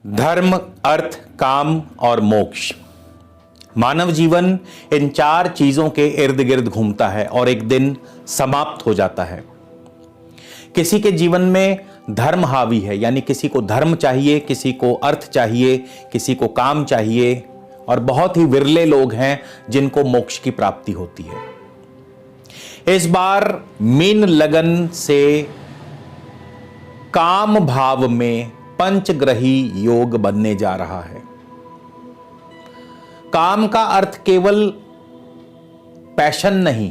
धर्म, अर्थ, काम और मोक्ष। मानव जीवन इन चार चीजों के इर्द गिर्द घूमता है और एक दिन समाप्त हो जाता है। किसी के जीवन में धर्म हावी है, यानी किसी को धर्म चाहिए, किसी को अर्थ चाहिए, किसी को काम चाहिए, और बहुत ही विरले लोग हैं जिनको मोक्ष की प्राप्ति होती है। इस बार मीन लगन से काम भाव में पंचग्रही योग बनने जा रहा है। काम का अर्थ केवल पैशन नहीं,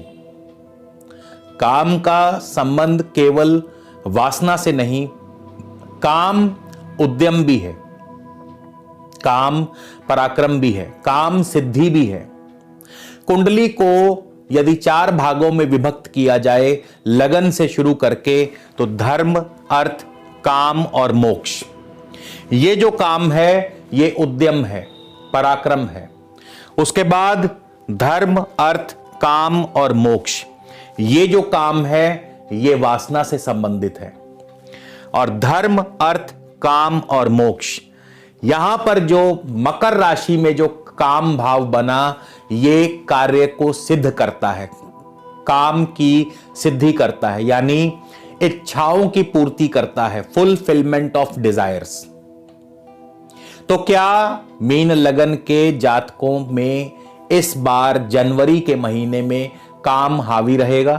काम का संबंध केवल वासना से नहीं, काम उद्यम भी है, काम पराक्रम भी है, काम सिद्धि भी है। कुंडली को यदि चार भागों में विभक्त किया जाए लगन से शुरू करके, तो धर्म, अर्थ, काम और मोक्ष। ये जो काम है ये उद्यम है, पराक्रम है। उसके बाद धर्म, अर्थ, काम और मोक्ष। ये जो काम है ये वासना से संबंधित है। और धर्म, अर्थ, काम और मोक्ष, यहां पर जो मकर राशि में जो काम भाव बना, ये कार्य को सिद्ध करता है, काम की सिद्धि करता है, यानी इच्छाओं की पूर्ति करता है, फुलफिलमेंट ऑफ डिजायर्स। तो क्या मीन लगन के जातकों में इस बार जनवरी के महीने में काम हावी रहेगा?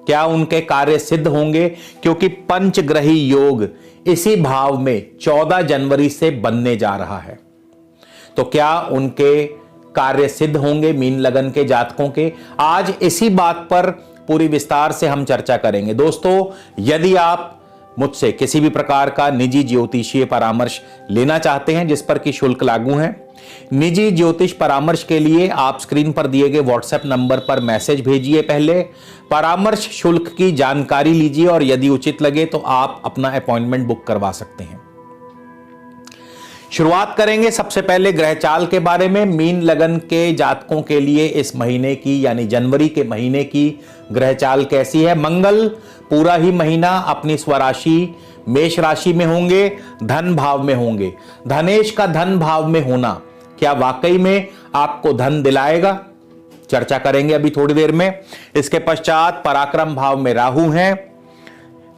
क्या उनके कार्य सिद्ध होंगे? क्योंकि पंचग्रही योग इसी भाव में 14 जनवरी से बनने जा रहा है। तो क्या उनके कार्य सिद्ध होंगे मीन लगन के जातकों के? आज इसी बात पर पूरी विस्तार से हम चर्चा करेंगे। दोस्तों, यदि आप मुझसे किसी भी प्रकार का निजी ज्योतिषीय परामर्श लेना चाहते हैं जिस पर कि शुल्क लागू है, निजी ज्योतिष परामर्श के लिए आप स्क्रीन पर दिए गए व्हाट्सएप नंबर पर मैसेज भेजिए। पहले परामर्श शुल्क की जानकारी लीजिए और यदि उचित लगे तो आप अपना अपॉइंटमेंट बुक करवा सकते हैं। शुरुआत करेंगे सबसे पहले ग्रहचाल के बारे में। मीन लगन के जातकों के लिए इस महीने की, यानी जनवरी के महीने की ग्रहचाल कैसी है? मंगल पूरा ही महीना अपनी स्वराशि मेष राशि में होंगे, धन भाव में होंगे। धनेश का धन भाव में होना क्या वाकई में आपको धन दिलाएगा? चर्चा करेंगे अभी थोड़ी देर में। इसके पश्चात पराक्रम भाव में राहु हैं,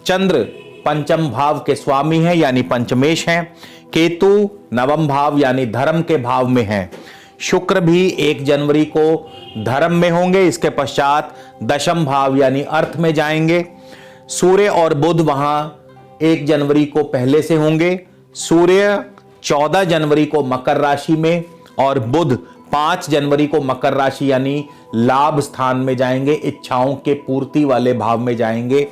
चंद्र पंचम भाव के स्वामी हैं यानी पंचमेश हैं, केतु नवम भाव यानी धर्म के भाव में हैं, शुक्र भी 1 जनवरी को धर्म में होंगे। इसके पश्चात दशम भाव यानी अर्थ में जाएंगे। सूर्य और बुध वहां 1 जनवरी को पहले से होंगे। सूर्य 14 जनवरी को मकर राशि में और बुध 5 जनवरी को मकर राशि यानी लाभ स्थान में जाएंगे, इच्छाओं के पूर्ति वाले भाव में जाएंगे।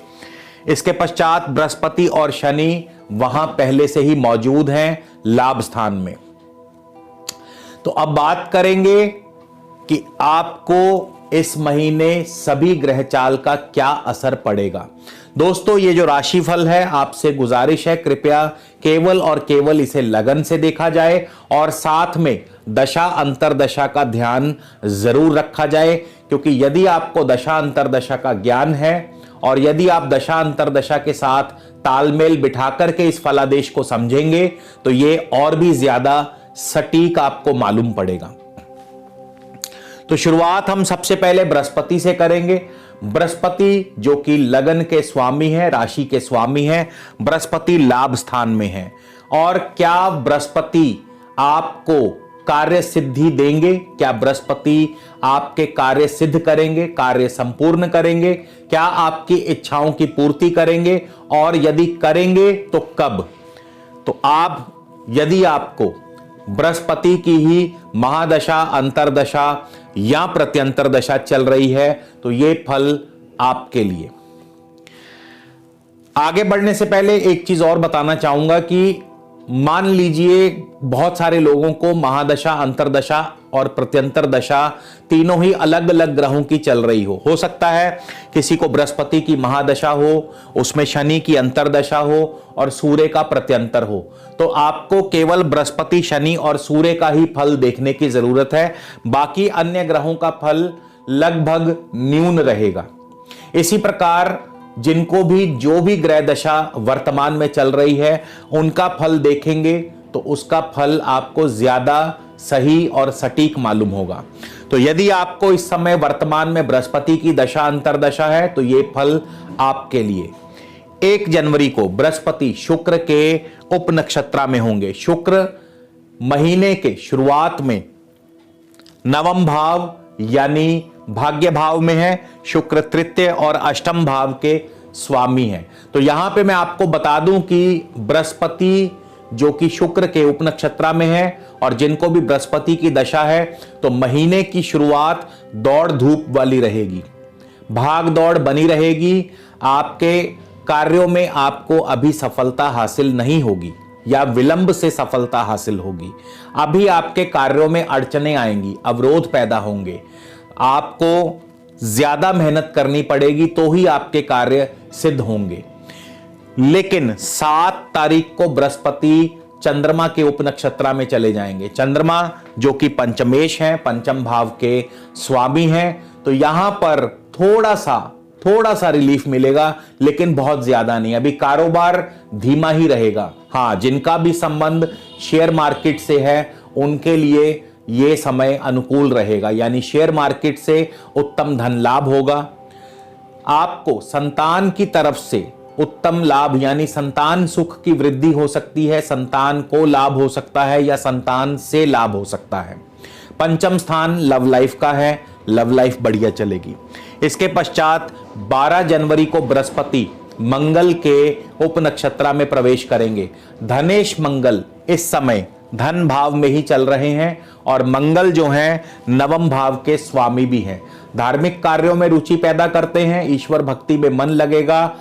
इसके पश्चात बृहस्पति और शनि वहां पहले से ही मौजूद हैं लाभ स्थान में। तो अब बात करेंगे कि आपको इस महीने सभी ग्रहचाल का क्या असर पड़ेगा। दोस्तों, ये जो राशिफल है, आपसे गुजारिश है कृपया केवल और केवल इसे लगन से देखा जाए और साथ में दशा अंतरदशा का ध्यान जरूर रखा जाए, क्योंकि यदि आपको दशा अंतरदशा का ज्ञान है और यदि आप दशा अंतरदशा के साथ तालमेल बिठा करके इस फलादेश को समझेंगे तो ये और भी ज्यादा सटीक आपको मालूम पड़ेगा। तो शुरुआत हम सबसे पहले बृहस्पति से करेंगे। बृहस्पति जो कि लगन के स्वामी है, राशि के स्वामी है, बृहस्पति लाभ स्थान में है। और क्या बृहस्पति आपको कार्य सिद्धि देंगे? क्या बृहस्पति आपके कार्य सिद्ध करेंगे, कार्य संपूर्ण करेंगे? क्या आपकी इच्छाओं की पूर्ति करेंगे? और यदि करेंगे तो कब? तो यदि आपको बृहस्पति की ही महादशा, अंतरदशा या प्रत्यंतर दशा चल रही है तो यह फल आपके लिए। आगे बढ़ने से पहले एक चीज और बताना चाहूंगा कि मान लीजिए बहुत सारे लोगों को महादशा, अंतरदशा और प्रत्यंतर दशा तीनों ही अलग अलग ग्रहों की चल रही हो सकता है किसी को बृहस्पति की महादशा हो, उसमें शनि की अंतरदशा हो और सूर्य का प्रत्यंतर हो। तो आपको केवल बृहस्पति, शनि और सूर्य का ही फल देखने की जरूरत है, बाकी अन्य ग्रहों का फल लगभग न्यून रहेगा। इसी प्रकार जिनको भी जो भी ग्रह दशा वर्तमान में चल रही है उनका फल देखेंगे तो उसका फल आपको ज्यादा सही और सटीक मालूम होगा। तो यदि आपको इस समय वर्तमान में बृहस्पति की दशा अंतरदशा है तो यह फल आपके लिए 1 जनवरी को बृहस्पति शुक्र के उप नक्षत्रा में होंगे। शुक्र महीने के शुरुआत में नवम भाव यानी भाग्य भाव में है। शुक्र तृतीय और अष्टम भाव के स्वामी हैं। तो यहां पे मैं आपको बता दूं कि बृहस्पति जो कि शुक्र के उप नक्षत्रा में है और जिनको भी बृहस्पति की दशा है तो महीने की शुरुआत दौड़ धूप वाली रहेगी, भाग दौड़ बनी रहेगी। आपके कार्यों में आपको अभी सफलता हासिल नहीं होगी या विलंब से सफलता हासिल होगी। अभी आपके कार्यों में अड़चनें आएंगी, अवरोध पैदा होंगे, आपको ज्यादा मेहनत करनी पड़ेगी तो ही आपके कार्य सिद्ध होंगे। लेकिन 7 तारीख को बृहस्पति चंद्रमा के उप नक्षत्रा में चले जाएंगे। चंद्रमा जो कि पंचमेश हैं, पंचम भाव के स्वामी हैं, तो यहां पर थोड़ा सा रिलीफ मिलेगा लेकिन बहुत ज्यादा नहीं। अभी कारोबार धीमा ही रहेगा। हाँ, जिनका भी संबंध शेयर मार्केट से है उनके लिए यह समय अनुकूल रहेगा, यानी शेयर मार्केट से उत्तम धन लाभ होगा। आपको संतान की तरफ से उत्तम लाभ यानी संतान सुख की वृद्धि हो सकती है, संतान को लाभ हो सकता है या संतान से लाभ हो सकता है। पंचम स्थान लव लाइफ का है, लव लाइफ बढ़िया चलेगी। इसके पश्चात 12 जनवरी को बृहस्पति मंगल के उप नक्षत्रा में प्रवेश करेंगे। धनेश मंगल इस समय धन भाव में ही चल रहे हैं और मंगल जो हैं नवम भाव के स्वामी भी हैं। धार्मिक कार्यों में रुचि पैदा करते हैं, ईश्वर भक्ति में मन लगेगा।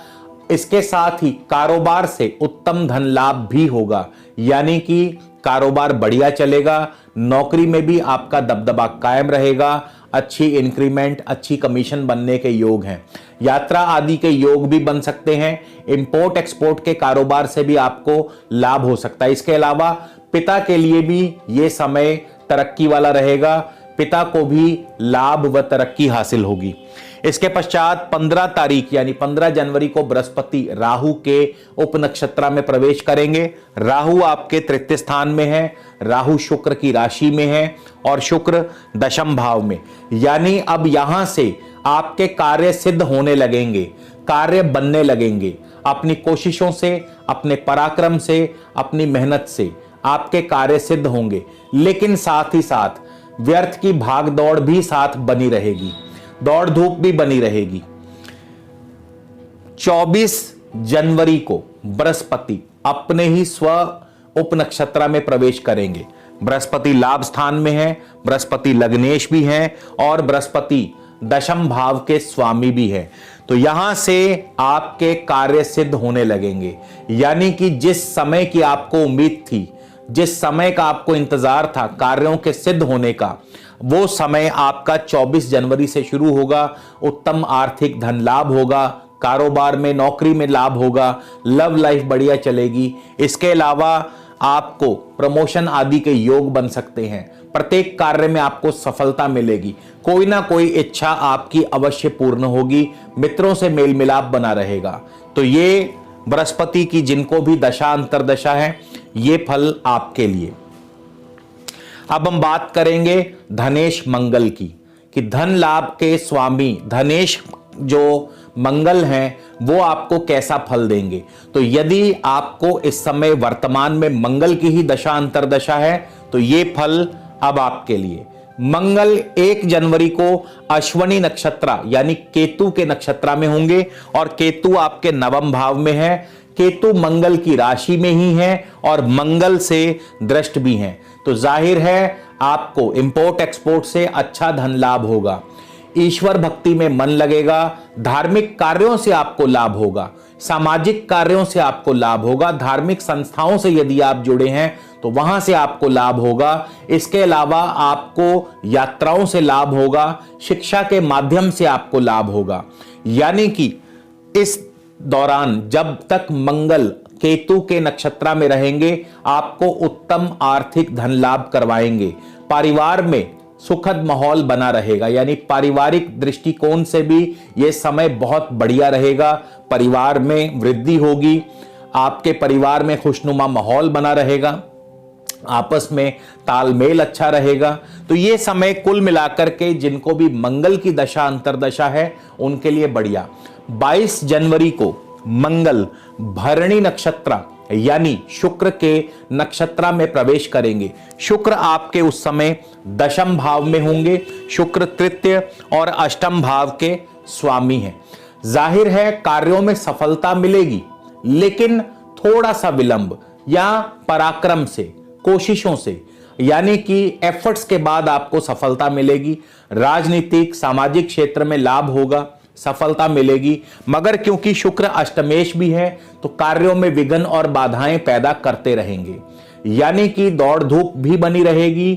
इसके साथ ही कारोबार से उत्तम धन लाभ भी होगा, यानी कि कारोबार बढ़िया चलेगा। नौकरी में भी आपका दबदबा कायम रहेगा, अच्छी इंक्रीमेंट, अच्छी कमीशन बनने के योग हैं। यात्रा आदि के योग भी बन सकते हैं। इंपोर्ट एक्सपोर्ट के कारोबार से भी आपको लाभ हो सकता है। इसके अलावा पिता के लिए भी ये समय तरक्की वाला रहेगा, पिता को भी लाभ व तरक्की हासिल होगी। इसके पश्चात 15 तारीख यानी 15 जनवरी को बृहस्पति राहु के उप नक्षत्रा में प्रवेश करेंगे। राहु आपके तृतीय स्थान में है, राहु शुक्र की राशि में है और शुक्र दशम भाव में, यानी अब यहां से आपके कार्य सिद्ध होने लगेंगे, कार्य बनने लगेंगे। अपनी कोशिशों से, अपने पराक्रम से, अपनी मेहनत से आपके कार्य सिद्ध होंगे। लेकिन साथ ही साथ व्यर्थ की भाग दौड़ भी साथ बनी रहेगी, दौड़ धूप भी बनी रहेगी। 24 जनवरी को बृहस्पति अपने ही स्व उप नक्षत्रा में प्रवेश करेंगे। बृहस्पति लाभ स्थान में है, बृहस्पति लग्नेश भी हैं और बृहस्पति दशम भाव के स्वामी भी है। तो यहां से आपके कार्य सिद्ध होने लगेंगे, यानी कि जिस समय की आपको उम्मीद थी, जिस समय का आपको इंतजार था कार्यों के सिद्ध होने का, वो समय आपका 24 जनवरी से शुरू होगा। उत्तम आर्थिक धन लाभ होगा, कारोबार में, नौकरी में लाभ होगा, लव लाइफ बढ़िया चलेगी। इसके अलावा आपको प्रमोशन आदि के योग बन सकते हैं। प्रत्येक कार्य में आपको सफलता मिलेगी, कोई ना कोई इच्छा आपकी अवश्य पूर्ण होगी, मित्रों से मेल मिलाप बना रहेगा। तो ये बृहस्पति की जिनको भी दशा अंतरदशा है, ये फल आपके लिए। अब हम बात करेंगे धनेश मंगल की, कि धन लाभ के स्वामी धनेश जो मंगल हैं वो आपको कैसा फल देंगे। तो यदि आपको इस समय वर्तमान में मंगल की ही दशा अंतरदशा है तो ये फल अब आपके लिए। मंगल 1 जनवरी को अश्वनी नक्षत्रा यानी केतु के नक्षत्रा में होंगे और केतु आपके नवम भाव में है। केतु मंगल की राशि में ही है और मंगल से दृष्ट भी हैं, तो जाहिर है आपको इंपोर्ट एक्सपोर्ट से अच्छा धन लाभ होगा, ईश्वर भक्ति में मन लगेगा, धार्मिक कार्यों से आपको लाभ होगा, सामाजिक कार्यों से आपको लाभ होगा, धार्मिक संस्थाओं से यदि आप जुड़े हैं तो वहां से आपको लाभ होगा। इसके अलावा आपको यात्राओं से लाभ होगा, शिक्षा के माध्यम से आपको लाभ होगा। यानी कि इस दौरान जब तक मंगल केतु के नक्षत्रा में रहेंगे आपको उत्तम आर्थिक धन लाभ करवाएंगे। परिवार में सुखद माहौल बना रहेगा, यानी पारिवारिक दृष्टिकोण से भी यह समय बहुत बढ़िया रहेगा। परिवार में वृद्धि होगी, आपके परिवार में खुशनुमा माहौल बना रहेगा, आपस में तालमेल अच्छा रहेगा। तो ये समय कुल मिलाकर के जिनको भी मंगल की दशा अंतर्दशा है उनके लिए बढ़िया। 22 जनवरी को मंगल भरणी नक्षत्र यानी शुक्र के नक्षत्र में प्रवेश करेंगे। शुक्र आपके उस समय दशम भाव में होंगे। शुक्र तृतीय और अष्टम भाव के स्वामी हैं। जाहिर है कार्यों में सफलता मिलेगी, लेकिन थोड़ा सा विलंब या पराक्रम से, कोशिशों से, यानी कि एफर्ट्स के बाद आपको सफलता मिलेगी। राजनीतिक सामाजिक क्षेत्र में लाभ होगा, सफलता मिलेगी, मगर क्योंकि शुक्र अष्टमेश भी है तो कार्यों में विघ्न और बाधाएं पैदा करते रहेंगे, यानी कि दौड़ धूप भी बनी रहेगी।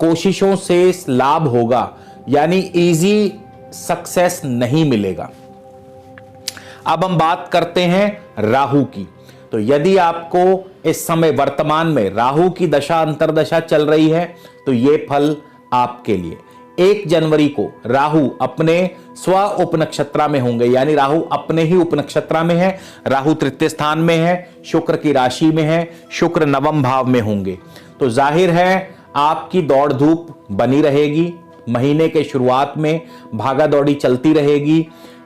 कोशिशों से लाभ होगा, यानी इजी सक्सेस नहीं मिलेगा। अब हम बात करते हैं राहु की। तो यदि आपको इस समय वर्तमान में राहु की दशा अंतर्दशा चल रही है तो यह फल आपके लिए 1 जनवरी को राहु अपने स्व उपनक्षत्र में होंगे, यानी राहु अपने ही उपनक्षत्र में है। राहु तृतीय स्थान में है, शुक्र की राशि में है, शुक्र नवम भाव में होंगे। तो जाहिर है आपकी दौड़ धूप बनी रहेगी। महीने के शुरुआत में भागा दौड़ी चलती रहेगी।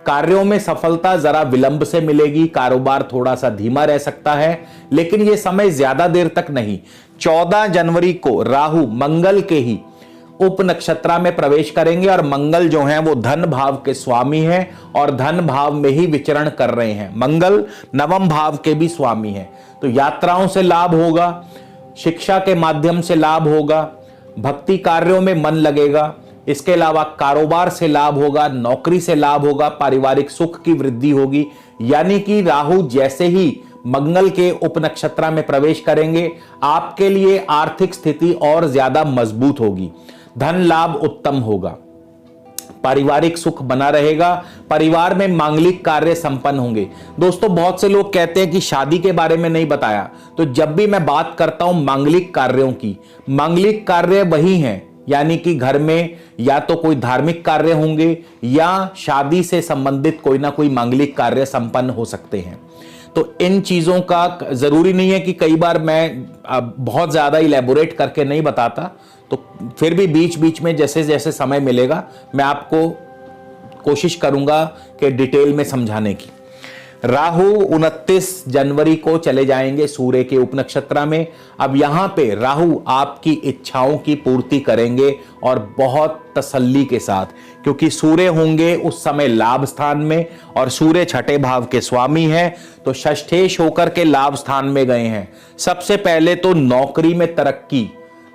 कार्यों में सफलता जरा विलंब से मिलेगी, कारोबार थोड़ा सा धीमा रह सकता है, लेकिन यह समय ज्यादा देर तक नहीं। 14 जनवरी को राहु मंगल के ही उप नक्षत्र में प्रवेश करेंगे और मंगल जो हैं वो धन भाव के स्वामी हैं और धन भाव में ही विचरण कर रहे हैं। मंगल नवम भाव के भी स्वामी हैं। तो यात्राओं से लाभ होगा, शिक्षा के माध्यम से लाभ होगा, भक्ति कार्यों में मन लगेगा। इसके अलावा कारोबार से लाभ होगा, नौकरी से लाभ होगा, पारिवारिक सुख की वृद्धि होगी। यानी कि राहु जैसे ही मंगल के उपनक्षत्र में प्रवेश करेंगे आपके लिए आर्थिक स्थिति और ज्यादा मजबूत होगी, धन लाभ उत्तम होगा, पारिवारिक सुख बना रहेगा, परिवार में मांगलिक कार्य संपन्न होंगे। दोस्तों बहुत से लोग कहते हैं कि शादी के बारे में नहीं बताया, तो जब भी मैं बात करता हूं मांगलिक कार्यों की, मांगलिक कार्य वही हैं, यानी कि घर में या तो कोई धार्मिक कार्य होंगे या शादी से संबंधित कोई ना कोई मांगलिक कार्य संपन्न हो सकते हैं। तो इन चीजों का जरूरी नहीं है कि कई बार मैं बहुत ज्यादा इलेबोरेट करके नहीं बताता, तो फिर भी बीच बीच में जैसे जैसे समय मिलेगा मैं आपको कोशिश करूंगा कि डिटेल में समझाने की। राहु 29 जनवरी को चले जाएंगे सूर्य के उपनक्षत्र में। अब यहां पे राहु आपकी इच्छाओं की पूर्ति करेंगे और बहुत तसल्ली के साथ, क्योंकि सूर्य होंगे उस समय लाभ स्थान में और सूर्य छठे भाव के स्वामी हैं, तो षष्ठेश होकर के लाभ स्थान में गए हैं। सबसे पहले तो नौकरी में तरक्की,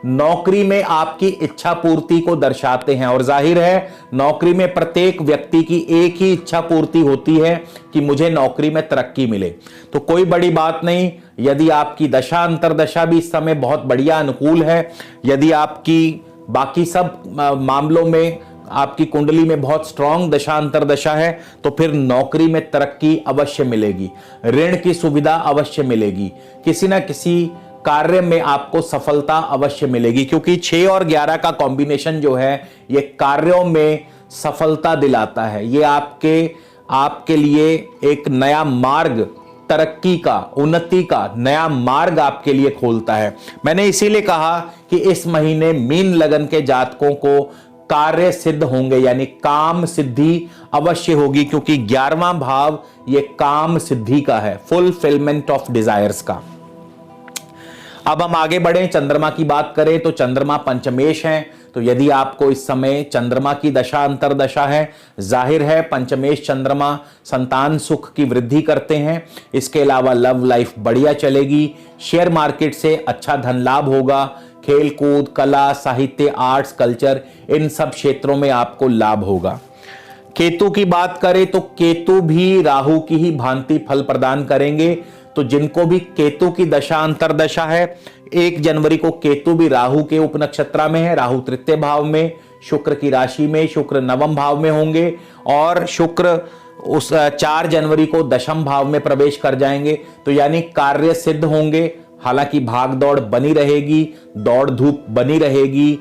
नौकरी में आपकी इच्छा पूर्ति को दर्शाते हैं। और जाहिर है नौकरी में प्रत्येक व्यक्ति की एक ही इच्छा पूर्ति होती है कि मुझे नौकरी में तरक्की मिले। तो कोई बड़ी बात नहीं, यदि आपकी दशा अंतर्दशा भी इस समय बहुत बढ़िया अनुकूल है, यदि आपकी बाकी सब मामलों में आपकी कुंडली में बहुत स्ट्रांग दशा अंतर्दशा है, तो फिर नौकरी में तरक्की अवश्य मिलेगी, ऋण की सुविधा अवश्य मिलेगी, किसी ना किसी कार्य में आपको सफलता अवश्य मिलेगी, क्योंकि 6 और 11 का कॉम्बिनेशन जो है ये कार्यों में सफलता दिलाता है। ये आपके लिए एक नया मार्ग, तरक्की का, उन्नति का नया मार्ग आपके लिए खोलता है। मैंने इसीलिए कहा कि इस महीने मीन लगन के जातकों को कार्य सिद्ध होंगे, यानी काम सिद्धि अवश्य होगी, क्योंकि 11वां भाव ये काम सिद्धि का है, फुलफिलमेंट ऑफ डिजायर्स का। अब हम आगे बढ़ें, चंद्रमा की बात करें तो चंद्रमा पंचमेश हैं। तो यदि आपको इस समय चंद्रमा की दशा अंतर्दशा है, जाहिर है पंचमेश चंद्रमा संतान सुख की वृद्धि करते हैं। इसके अलावा लव लाइफ बढ़िया चलेगी, शेयर मार्केट से अच्छा धन लाभ होगा, खेल कूद, कला, साहित्य, आर्ट्स, कल्चर, इन सब क्षेत्रों में आपको लाभ होगा। केतु की बात करें तो केतु भी राहु की ही भांति फल प्रदान करेंगे। तो जिनको भी केतु की दशा अंतर्दशा है, 1 जनवरी को केतु भी राहु के उपनक्षत्र में है, राहु तृतीय भाव में, शुक्र की राशि में, शुक्र नवम भाव में होंगे और शुक्र उस 4 जनवरी को दशम भाव में प्रवेश कर जाएंगे। तो यानी कार्य सिद्ध होंगे, हालांकि भाग दौड़ बनी रहेगी, दौड़ धूप बनी रहेगी,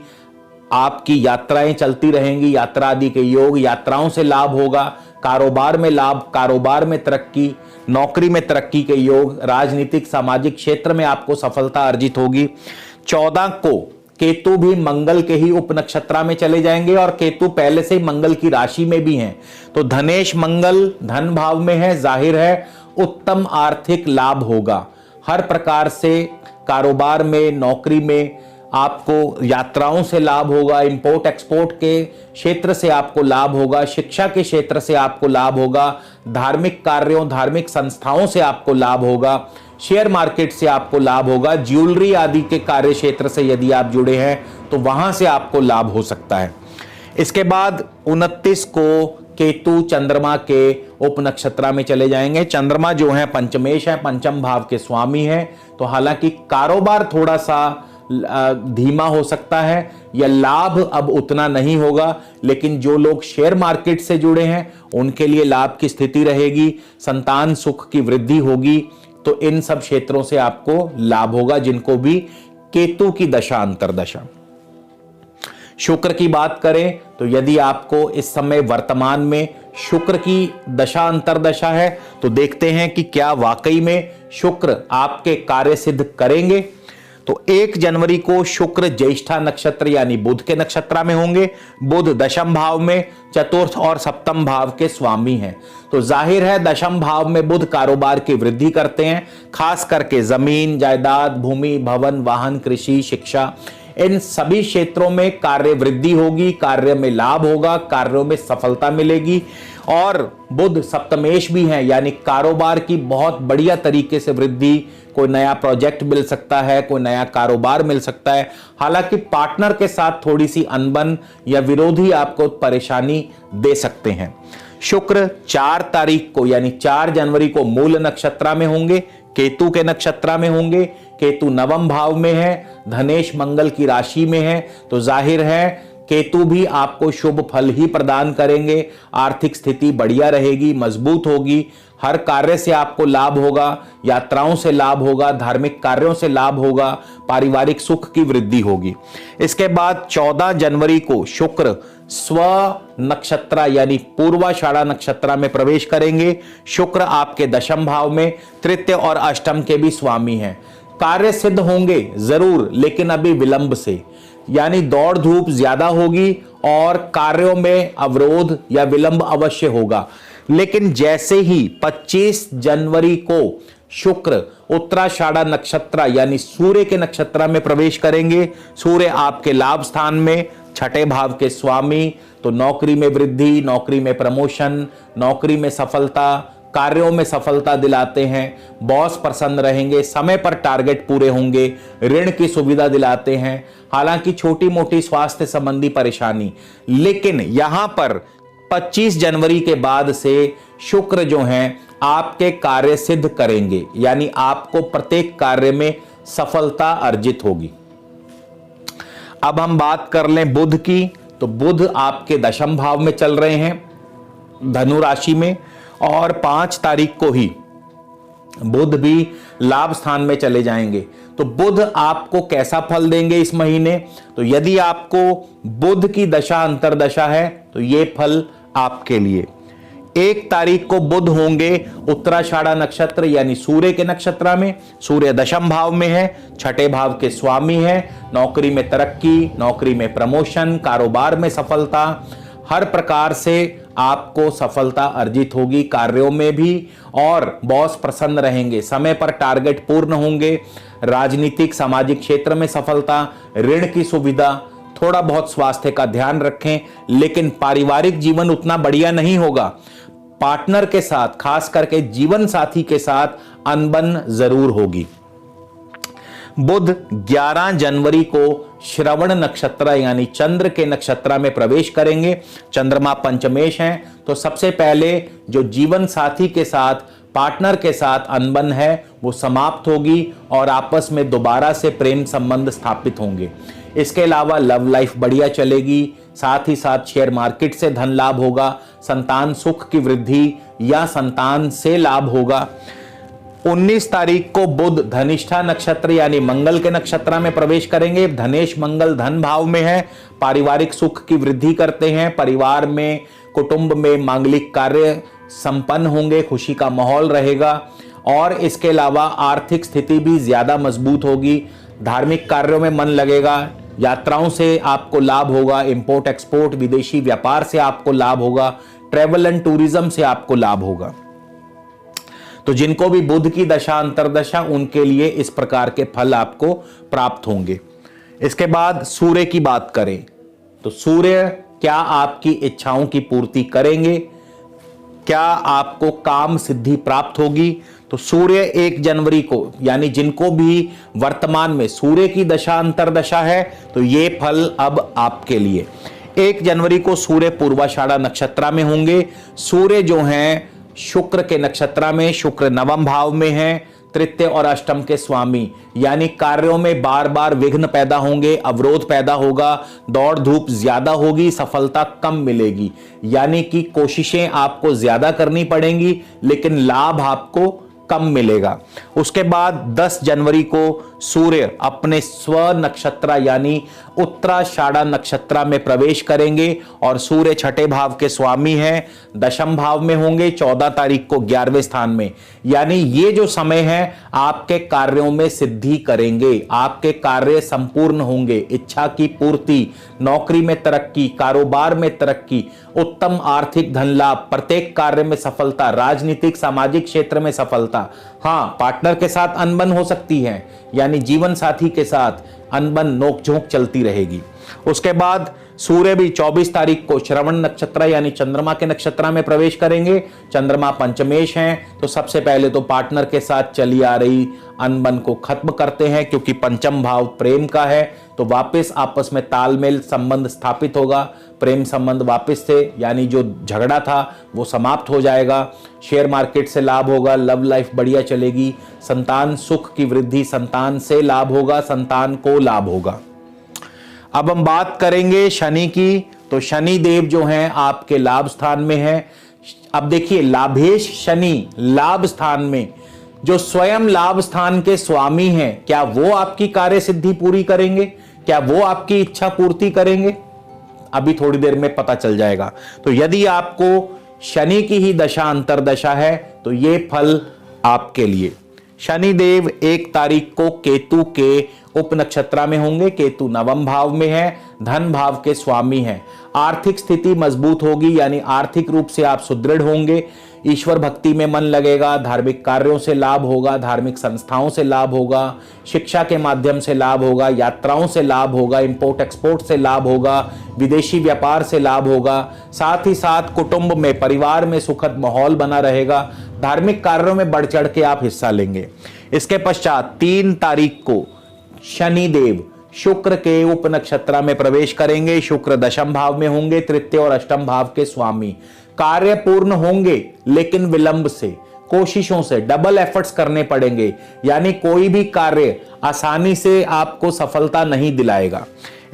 आपकी यात्राएं चलती रहेंगी, यात्रा आदि के योग, यात्राओं से लाभ होगा, कारोबार में लाभ, कारोबार में तरक्की, नौकरी में तरक्की के योग, राजनीतिक सामाजिक क्षेत्र में आपको सफलता अर्जित होगी। 14 को केतु भी मंगल के ही उप नक्षत्रा में चले जाएंगे और केतु पहले से ही मंगल की राशि में भी हैं, तो धनेश मंगल धन भाव में है, जाहिर है उत्तम आर्थिक लाभ होगा। हर प्रकार से कारोबार में, नौकरी में आपको यात्राओं से लाभ होगा, इंपोर्ट एक्सपोर्ट के क्षेत्र से आपको लाभ होगा, शिक्षा के क्षेत्र से आपको लाभ होगा, धार्मिक कार्यों, धार्मिक संस्थाओं से आपको लाभ होगा, शेयर मार्केट से आपको लाभ होगा, ज्वेलरी आदि के कार्य क्षेत्र से यदि आप जुड़े हैं तो वहां से आपको लाभ हो सकता है। इसके बाद 29 को केतु चंद्रमा के उप नक्षत्रा में चले जाएंगे। चंद्रमा जो है पंचमेश है, पंचम भाव के स्वामी है, तो हालांकि कारोबार थोड़ा सा धीमा हो सकता है या लाभ अब उतना नहीं होगा, लेकिन जो लोग शेयर मार्केट से जुड़े हैं उनके लिए लाभ की स्थिति रहेगी, संतान सुख की वृद्धि होगी, तो इन सब क्षेत्रों से आपको लाभ होगा जिनको भी केतु की दशा अंतर्दशा। शुक्र की बात करें तो यदि आपको इस समय वर्तमान में शुक्र की दशा अंतर्दशा है तो देखते हैं कि क्या वाकई में शुक्र आपके कार्य सिद्ध करेंगे। तो 1 जनवरी को शुक्र ज्येष्ठा नक्षत्र यानी बुध के नक्षत्रा में होंगे। बुध दशम भाव में चतुर्थ और सप्तम भाव के स्वामी हैं, तो जाहिर है दशम भाव में बुध कारोबार की वृद्धि करते हैं, खास करके जमीन जायदाद, भूमि, भवन, वाहन, कृषि, शिक्षा, इन सभी क्षेत्रों में कार्य वृद्धि होगी, कार्य में लाभ होगा, कार्यों में सफलता मिलेगी। और बुध सप्तमेश भी हैं, यानी कारोबार की बहुत बढ़िया तरीके से वृद्धि, कोई नया प्रोजेक्ट मिल सकता है, कोई नया कारोबार मिल सकता है। हालांकि पार्टनर के साथ थोड़ी सी अनबन या विरोधी आपको परेशानी दे सकते हैं। शुक्र 4 तारीख को यानी 4 जनवरी को मूल नक्षत्रा में होंगे, केतु के नक्षत्रा में होंगे। केतु नवम भाव में है, धनेश मंगल की राशि में है, तो जाहिर है केतु भी आपको शुभ फल ही प्रदान करेंगे। आर्थिक स्थिति बढ़िया रहेगी, मजबूत होगी, हर कार्य से आपको लाभ होगा, यात्राओं से लाभ होगा, धार्मिक कार्यों से लाभ होगा, पारिवारिक सुख की वृद्धि होगी। इसके बाद 14 जनवरी को शुक्र स्व नक्षत्रा यानी पूर्वाषाढ़ा नक्षत्रा में प्रवेश करेंगे। शुक्र आपके दशम भाव में तृतीय और अष्टम के भी स्वामी हैं। कार्य सिद्ध होंगे जरूर, लेकिन अभी विलंब से, यानी दौड़ धूप ज्यादा होगी और कार्यों में अवरोध या विलंब अवश्य होगा। लेकिन जैसे ही 25 जनवरी को शुक्र उत्तराषाढ़ा नक्षत्र यानी सूर्य के नक्षत्र में प्रवेश करेंगे, सूर्य आपके लाभ स्थान में छठे भाव के स्वामी, तो नौकरी में वृद्धि, नौकरी में प्रमोशन, नौकरी में सफलता, कार्यों में सफलता दिलाते हैं, बॉस प्रसन्न रहेंगे, समय पर टारगेट पूरे होंगे, ऋण की सुविधा दिलाते हैं। हालांकि छोटी मोटी स्वास्थ्य संबंधी परेशानी, लेकिन यहां पर 25 जनवरी के बाद से शुक्र जो हैं आपके कार्य सिद्ध करेंगे, यानी आपको प्रत्येक कार्य में सफलता अर्जित होगी। अब हम बात कर लें बुध की, तो बुध आपके दशम भाव में चल रहे हैं धनु राशि में, और 5 तारीख को ही बुध भी लाभ स्थान में चले जाएंगे। तो बुध आपको कैसा फल देंगे इस महीने, तो यदि आपको बुध की दशा अंतर्दशा है तो ये फल आपके लिए 1 तारीख को बुध होंगे उत्तराषाढ़ा नक्षत्र यानी सूर्य के नक्षत्र में। सूर्य दशम भाव में है, छठे भाव के स्वामी है। नौकरी में तरक्की, नौकरी में प्रमोशन, कारोबार में सफलता, हर प्रकार से आपको सफलता अर्जित होगी, कार्यों में भी, और बॉस प्रसन्न रहेंगे, समय पर टारगेट पूर्ण होंगे, राजनीतिक सामाजिक क्षेत्र में सफलता, ऋण की सुविधा, थोड़ा बहुत स्वास्थ्य का ध्यान रखें। लेकिन पारिवारिक जीवन उतना बढ़िया नहीं होगा, पार्टनर के साथ, खास करके जीवन साथी के साथ अनबन जरूर होगी। बुध 11 जनवरी को श्रवण नक्षत्र यानी चंद्र के नक्षत्र में प्रवेश करेंगे। चंद्रमा पंचमेश हैं, तो सबसे पहले जो जीवन साथी के साथ, पार्टनर के साथ अनबन है वो समाप्त होगी और आपस में दोबारा से प्रेम संबंध स्थापित होंगे। इसके अलावा लव लाइफ बढ़िया चलेगी, साथ ही साथ शेयर मार्केट से धन लाभ होगा, संतान सुख की वृद्धि या संतान से लाभ होगा। 19 तारीख को बुध धनिष्ठा नक्षत्र यानी मंगल के नक्षत्र में प्रवेश करेंगे। धनेश मंगल धन भाव में है, पारिवारिक सुख की वृद्धि करते हैं। परिवार में, कुटुंब में मांगलिक कार्य संपन्न होंगे, खुशी का माहौल रहेगा और इसके अलावा आर्थिक स्थिति भी ज्यादा मजबूत होगी। धार्मिक कार्यों में मन लगेगा, यात्राओं से आपको लाभ होगा, इंपोर्ट एक्सपोर्ट विदेशी व्यापार से आपको लाभ होगा, ट्रैवल एंड टूरिज्म से आपको लाभ होगा। तो जिनको भी बुध की दशा अंतरदशा, उनके लिए इस प्रकार के फल आपको प्राप्त होंगे। इसके बाद सूर्य की बात करें तो सूर्य क्या आपकी इच्छाओं की पूर्ति करेंगे, क्या आपको काम सिद्धि प्राप्त होगी। तो सूर्य 1 जनवरी को, यानी जिनको भी वर्तमान में सूर्य की दशा अंतरदशा है, तो ये फल अब आपके लिए 1 जनवरी को सूर्य पूर्वाषाढ़ा नक्षत्र में होंगे। सूर्य जो हैं शुक्र के नक्षत्र में, शुक्र नवम भाव में है, तृतीय और अष्टम के स्वामी, यानी कार्यों में बार बार विघ्न पैदा होंगे, अवरोध पैदा होगा, दौड़ धूप ज्यादा होगी, सफलता कम मिलेगी, यानी कि कोशिशें आपको ज्यादा करनी पड़ेंगी लेकिन लाभ आपको कम मिलेगा। उसके बाद 10 जनवरी को सूर्य अपने स्व नक्षत्र यानी उत्तराषाढ़ा नक्षत्र में प्रवेश करेंगे और सूर्य छठे भाव के स्वामी हैं, दशम भाव में होंगे 14 तारीख को 11वें स्थान में। यानी ये जो समय है आपके कार्यों में सिद्धि करेंगे, आपके कार्य संपूर्ण होंगे, इच्छा की पूर्ति, नौकरी में तरक्की, कारोबार में तरक्की, उत्तम आर्थिक धन लाभ, प्रत्येक कार्य में सफलता, राजनीतिक सामाजिक क्षेत्र में सफलता। हाँ, पार्टनर के साथ अनबन हो सकती है, यानी जीवन साथी के साथ अनबन नोकझोंक चलती रहेगी। उसके बाद सूर्य भी 24 तारीख को श्रवण नक्षत्र यानी चंद्रमा के नक्षत्र में प्रवेश करेंगे। चंद्रमा पंचमेश हैं, तो सबसे पहले तो पार्टनर के साथ चली आ रही अनबन को खत्म करते हैं, क्योंकि पंचम भाव प्रेम का है, तो वापस आपस में तालमेल संबंध स्थापित होगा, प्रेम संबंध वापस से, यानी जो झगड़ा था वो समाप्त हो जाएगा। शेयर मार्केट से लाभ होगा, लव लाइफ बढ़िया चलेगी, संतान सुख की वृद्धि, संतान से लाभ होगा, संतान को लाभ होगा। अब हम बात करेंगे शनि की, तो शनि देव जो हैं आपके लाभ स्थान में हैं। अब देखिए, लाभेश शनि लाभ स्थान में, जो स्वयं लाभ स्थान के स्वामी हैं, क्या वो आपकी कार्य सिद्धि पूरी करेंगे, क्या वो आपकी इच्छा पूर्ति करेंगे? अभी थोड़ी देर में पता चल जाएगा। तो यदि आपको शनि की ही दशा अंतरदशा है तो ये फल आपके लिए। शनि देव 1 तारीख को केतु के उप नक्षत्र में होंगे, केतु नवम भाव में है, धन भाव के स्वामी हैं। आर्थिक स्थिति मजबूत होगी, यानी आर्थिक रूप से आप सुदृढ़ होंगे, ईश्वर भक्ति में मन लगेगा, धार्मिक कार्यों से लाभ होगा, धार्मिक संस्थाओं से लाभ होगा, शिक्षा के माध्यम से लाभ होगा, यात्राओं से लाभ होगा, इंपोर्ट एक्सपोर्ट से लाभ होगा, विदेशी व्यापार से लाभ होगा। साथ ही साथ कुटुंब में, परिवार में सुखद माहौल बना रहेगा, धार्मिक कार्यों में बढ़ चढ़ के आप हिस्सा लेंगे। इसके पश्चात 3 तारीख को शनि देव शुक्र के उप नक्षत्र में प्रवेश करेंगे। शुक्र दशम भाव में होंगे, तृतीय और अष्टम भाव के स्वामी। कार्य पूर्ण होंगे लेकिन विलंब से, कोशिशों से, डबल एफर्ट्स करने पड़ेंगे, यानी कोई भी कार्य आसानी से आपको सफलता नहीं दिलाएगा।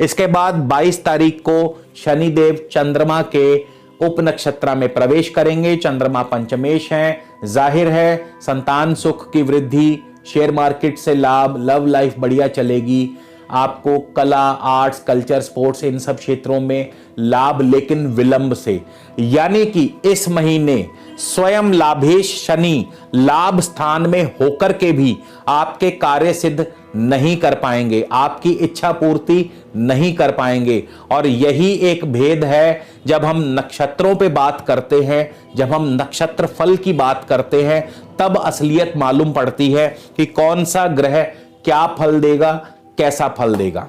इसके बाद 22 तारीख को शनि देव चंद्रमा के उप नक्षत्र में प्रवेश करेंगे। चंद्रमा पंचमेश हैं, जाहिर है संतान सुख की वृद्धि, शेयर मार्केट से लाभ, लव लाइफ बढ़िया चलेगी, आपको कला, आर्ट्स, कल्चर, स्पोर्ट्स इन सब क्षेत्रों में लाभ, लेकिन विलंब से। यानी कि इस महीने स्वयं लाभेश शनि लाभ स्थान में होकर के भी आपके कार्य सिद्ध नहीं कर पाएंगे, आपकी इच्छा पूर्ति नहीं कर पाएंगे। और यही एक भेद है जब हम नक्षत्रों पे बात करते हैं, जब हम नक्षत्र फल की बात करते हैं, तब असलियत मालूम पड़ती है कि कौन सा ग्रह क्या फल देगा, कैसा फल देगा।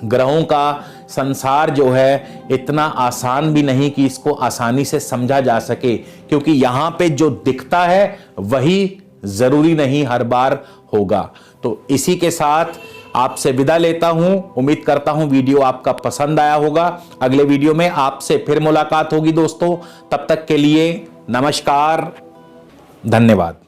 ग्रहों का संसार जो है इतना आसान भी नहीं कि इसको आसानी से समझा जा सके, क्योंकि यहां पे जो दिखता है वही जरूरी नहीं हर बार होगा। तो इसी के साथ आपसे विदा लेता हूं। उम्मीद करता हूं वीडियो आपका पसंद आया होगा। अगले वीडियो में आपसे फिर मुलाकात होगी दोस्तों। तब तक के लिए नमस्कार, धन्यवाद।